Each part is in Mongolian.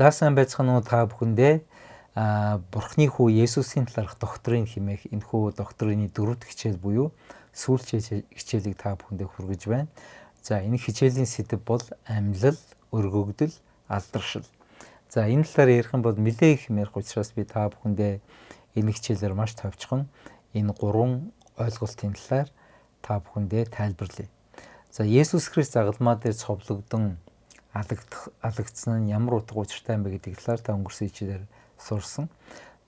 За сайн байцгаана уу та бүхэндээ. Бурхны хүү Есүсийн талаарх доктрин хэмээх энэхүү доктрины 4-р хичээл буюу сүүлчийн хичээлийг та бүхэндээ хүргэж байна. За энэ хичээлийн сэдэв бол амьлал, өргөгдөл, алдаршил. За энэ талаар ярих юм бол нэлээд их ярих учраас би та бүхэндээ энэ хичээлээр маш товчхон энэ 3 ойлголтын талаар та бүхэндээ тайлбарлая. За Есүс Христ загалмаа дээр цовлогдсон алагдсан нь ямар утга учиртай юм бэ гэдэг талаар та өнгөрсөн хичээлээр сурсан.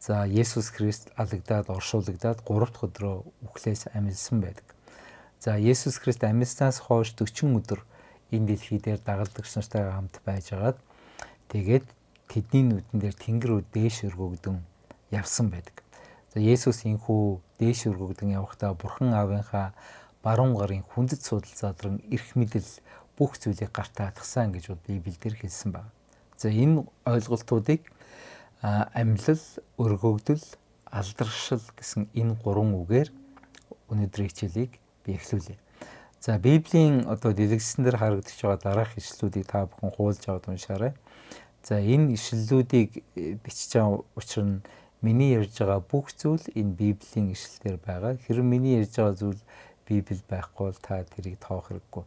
За Есүс Христ алагдаад оршуулгадаад 3 дахь өдрөө үхлээс амилсан байдаг. За Есүс Христ амилснаас хойш 40 өдөр энэ дэлхий дээр дагалдагч нартайгаа хамт байжгаад тэгээд тэдний нүдэн дээр тэнгэр рүү дээш өргөгдөн явсан байдаг. За Есүс энхүү дээш өргөгдөн явахдаа Бурхан Аавынхаа баруун гарын хүндэт судал задран эрх мэдэл бүх зүйлийг гартаа атгсан гэж Библиэлд хэлсэн байна. За энэ ойлголтуудыг амьлал, өргөгдөл, алдаршил гэсэн энэ 3 үгээр өнөөдрийн хичээлийг би эхлүүлье. За Библийн дэлгэцсэн дээр харагдаж байгаа дараах ишлэлүүдийг та бүхэн хуулж аваад уншаарай. За энэ ишлэлүүдийг бичиж байгаа учир нь миний ярьж байгаа бүх зүйл энэ Библийн ишлэлээр байгаа. Хэрэв миний ярьж байгаа зүйл Библиэд байхгүй бол та тэрийг тоох хэрэггүй.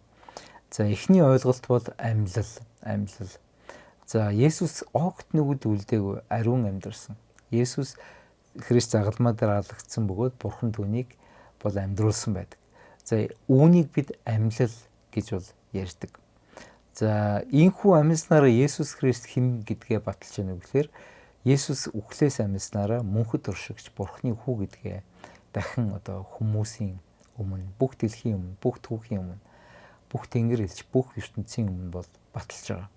За эхний ойлголт бол амьлал. За Есүс огт нүгэл үлдээгүй ариун амьдарсан. Есүс Христ загалмаа дээр алагдсан бөгөөд Бурхан түүнийг бол амьдруулсан байдаг. За үүнийг бид амьлал гэж бол ярьдаг. За ийхүү амьснараа Есүс Христ хэн гэдгээ баталж яана гэхээр Есүс үхлээс амьснараа мөнхөд өршөгч Бурханы хүү гэдгээ дахин хүмүүсийн өмнө, бүх дэлхийн өмнө, бүх түүхийн өмнө, бүх тэнгэр элч, бүх ертөнцийн өмнө бол баталж байгаа.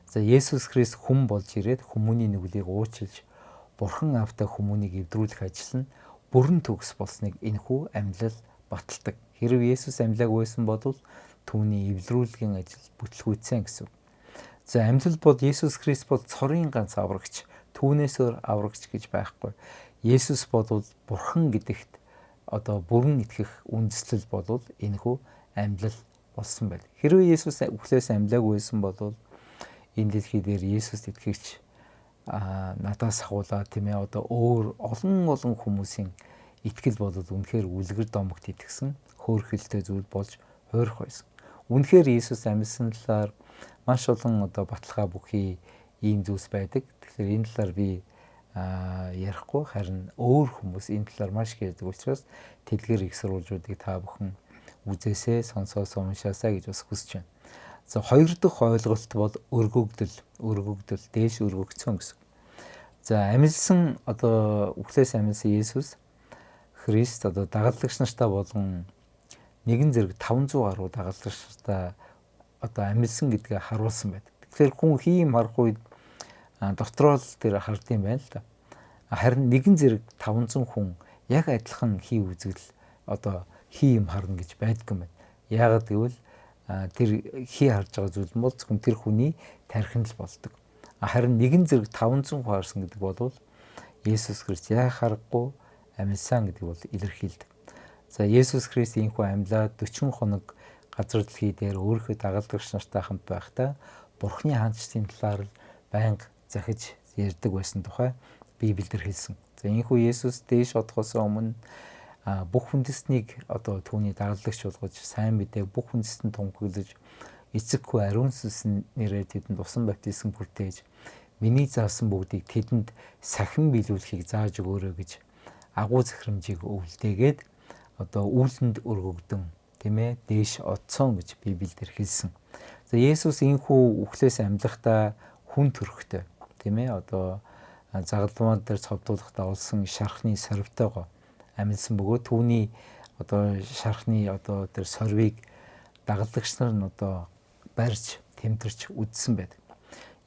За Есүс Христ хүн болж ирээд хүмүүний нүглийг уучлж Бурхан Аавтай хүмүүнийг эвдрүүлэх ажил нь бүрэн төгс болсныг энэхүү амьлал баталдаг. Хэрв Есүс амьлаагүй байсан бол түүний эвдрүүлгийн ажил бүтлгүйцсэн гэсэн. За амьлал бол Есүс Христ бол цорын ганц аврагч, түүнээс өөр аврагч гэж байхгүй. Есүс бол Бурхан гэдэгт бүрэн итгэх үндэслэл бол энэхүү амьлал болсон байл. Хэрвээ Есүс үхлээс амьлаагүй байсан бол энэ дэлхий дээр Есүст итгэгч надаас хавуулаа өөр олон хүмүүсийн итгэл бол үнэхээр үлгэр домогт итгэсэн хөөрхөлтэй зүйл болж хуурах байсан. Үнэхээр Есүс амьсан талаар маш олон баталгаа бүхий ийм зүйлс байдаг. Тэгэхээр энэ талаар би ярихгүй, харин өөр хүмүүс энэ талаар маш их ярьдаг учраас тэдгээр их сурвалжуудыг та бүхэн үзээсээ, сонсоосоо уншаасаа гэж бас хүсэж байна. За хоёр дахь ойлголт бол өргөгдөл, дээш өргөгдсөн гэсэн. За амьлсан үхлээс амьлсан Есүс Христ дагалдагч нартаа болгон нэгэн зэрэг 500 гаруй дагалдагч нартаа амьлсан гэдгээ харуулсан байдаг. Тэгэхээр хүн хийм харах үед дотроо л тэр хардсан байна л да. Харин нэгэн зэрэг 500 хүн яг адилхан хий үзэл хийм харна гэж байдаг юм байна. Яагаад гэвэл тэр хий харж байгаа зүйл нь бол зөвхөн тэр хүний тархинд л болдог. Харин нэгэн зэрэг 500 хүн харсан гэдэг бол Есүс Христ яг харахгүй амьсан гэдэг бол илэрхийлдэг. За Есүс Христ ийхүү амьлаад 40 хоног газар дэлхий дээр өөрийнхөө дагалдагч нартай хамт байхдаа Бурхны хаанчдын талаар байнга захиж ярьдаг байсан тухай Библиэлд хэлсэн. За ийхүү Есүс дээш одохоос өмнө бүх хүндэстнийг түүний дагалдагч болгож сайн мэдээ бүх хүндэстэнд тунхаглаж эцэггүй ариун сүнс нэрээр тэдэнд усан баптизм бүртээж миний заасан бүгдийг тэдэнд сахин биелүүлэхийг зааж өгөөрэй гэж агуу захирамжийг өвлдөөгээд үүлэнд өргөгдөн дээш одсон гэж Библиэлд хэлсэн. За Есүс ийхүү үхлээс амьлахдаа хүн төрхтэй загалмаа дээр цовдуулахдаа олсон шархны сорвтойгоо амьдсан бөгөөд түүний шархны тэр сорвийг дагалдагч нар нь барьж тэмтэрч үдсэн байдаг.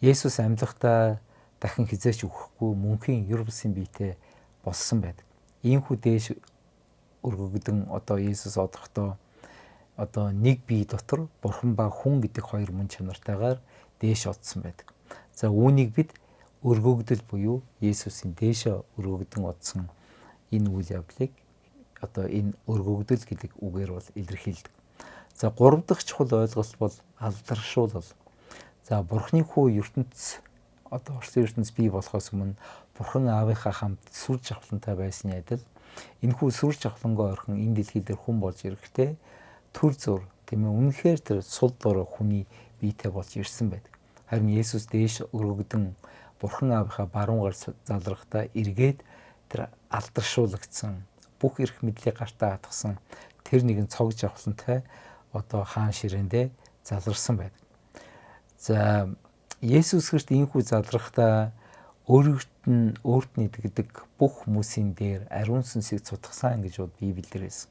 Есүс амьлахдаа дахин хизээч үхэхгүй мөнхийн юр бусын биетэй болсон байдаг. Ийхүү дээш өргөгдөн Есүс одохдоо нэг бие дотор Бурхан ба хүн гэдэг хоёр мөн чанартайгаар дээш одсон байдаг. За үүнийг бид өргөгдөл буюу Есүсийн дээшээ өргөгдөн одсон энэ үйл явдлыг энэ өргөгдөл гэдэг үгээр бол илэрхийлдэг. За 3 дахь чухал ойлголт бол алдаршуулал. За Бурхны хүү ертөнц одоо орчин ертөнц бий болохоос өмнө Бурхан Аавынхаа хамт сүр жавхлантай байсан адил энэхүү сүр жавхлангоо орхин энэ дэлхий дээр хүн болж ирэхдээ төр зур тийм ээ үнэхээр тэр сул дорой хүний биетэй болж ирсэн байдаг. Харин Есүс дээш өргөгдөн Бурхан Аавынхаа баруун гар залрахдаа эргээд тэр алдаршуулгдсан бүх эрх мэдлийг гартаа хатгсан тэр нэгэн цог жавхлантай одоо хаан ширээндээ заларсан байдаг. За Есүс Христ ийхүү залрахдаа өөрт нэгдэг бүх хүмүүсийн дээр ариун сүнсийг цутгасан гэж бод Библиэр хэлсэн.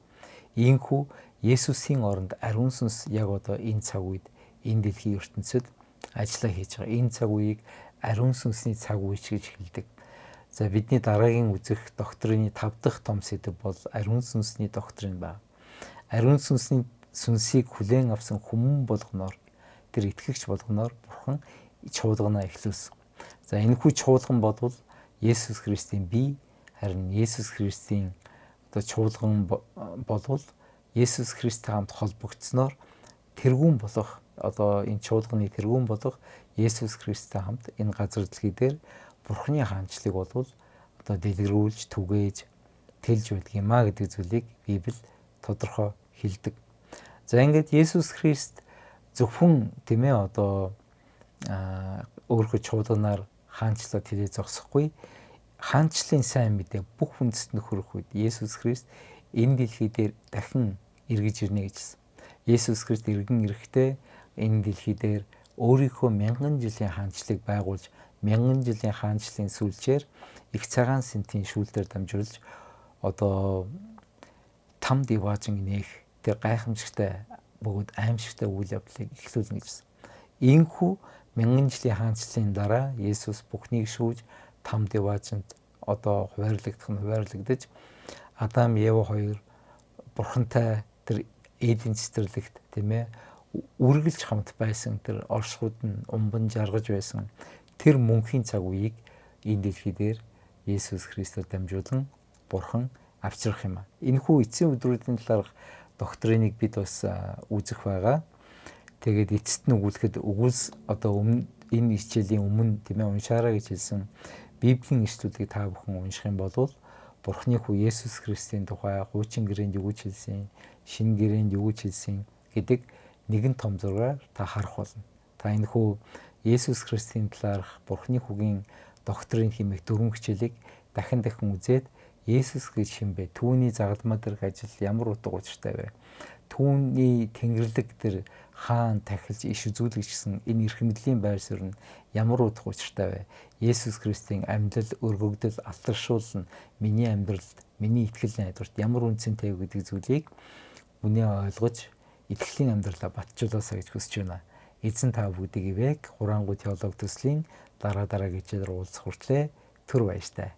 Ийхүү Есүсийн оронд ариун сүнс яг одоо энэ цаг үед энэ дэлхийн ертөнцид ажиллаа хийж байгаа. Энэ цаг үеийг ариун сүнсний цаг үе гэж хэлдэг. За бидний дараагийн үзэх доктрины 5 дахь том сэдэв бол ариун сүнсний доктрин байна. Ариун сүнсийг хүлээн авсан хүмүүн болгоноор тэр итгэгч болгоноор Бурхан чуулганаа эхлүүлсэн. За энэхүү чуулган бодвол Есүс Христийн бие, харин Есүс Христийн одоо чуулган болвол Есүс Христтэй хамт холбогдсноор тэргүүн болох одоо энэ чуулганы тэргүүн болох Есүс Христтэй хамт энэ газар дэлхий дээр Бурханы хаанчлыг болвол одоо дэлгэрүүлж түгээж тэлж байдаг юм а гэдэг зүйлийг Библи тодорхой хэлдэг. За ингээд Есүс Христ зөвхөн тийм ээ одоо өөрийнхөө чуулганаар хаанчлаа тэрээ зогсохгүй, хаанчлалын сайн мэдээ бүх хүндэстэн хүрэх үед Есүс Христ энэ дэлхий дээр дахин эргэж ирнэ гэжсэн. Есүс Христ эргэн ирэхдээ энэ дэлхий дээр өөрийнхөө 1000 жилийн хаанчлалыг байгуулж 1000 жилийн хаанчлалын сүүлчээр их цагаан сэнтийн шүүлтээр дамжуулж одоо там диваажин нээх тэр гайхамшигтай бөгөөд аимшигтай үйл явдлыг эхлүүлнэ гэжсэн. Ийхүү 1000 жилийн хаанчлалын дараа Есүс бүхнийг шүүж там диваажинд одоо хуваарлагдаж Адам Ева хоёр Бурхантай тэр Эден цэцэрлэгт тийм ээ үргэлж хамт байсан тэр оршихуд нь умбан жаргаж байсан тэр мөнхийн цаг үеийг энэ дэлхий дээр Есүс Христээр дамжуулан Бурхан авчрах юм. Энэхүү эцсийн өдрүүдийн талаарх доктриныг бид бас үзэх байгаа. Тэгээд эцэст нь өгүүлэхэд өгүүлс одоо энэ хичээлийн өмнө тийм ээ уншаарай гэж хэлсэн Библийн ишлүүдийг та бүхэн унших юм бол Бурханы хүү Есүс Христийн тухай хуучин гэрээнд юу гэж хэлсэн, шинэ гэрээнд юу гэж хэлсэн гэдэг нэгэн том зургаар та харах болно. Та энэ хүү Есүс Христийн талаарх Бурханы хүүгийн доктрин хэмээх 4 хичээлийг дахин үзээд Есүс гэж хэмбэ, түүний загалмаа дээрх ажил ямар утга учиртай вэ? Түүний тэнгэрлэг тэр хаан тахилж иш үзүүлэгчсэн энэ эрх мэдлийн байр суурь нь ямар утга учиртай вэ? Есүс Христийн амьлал, өргөгдөл, алдаршуулна миний амьдралд, миний итгэл найдварт ямар үнцэнтэй вэ гэдэг зүйлийг үнэ ойлгож итгэлийн амьдралаа батжуулаасаа гэж хүсэж байна. Эзэн та бүгдийг ивэг хурангуй теологи төслийн дараа хичээлээр уулзах хүртлээр түр баяртай.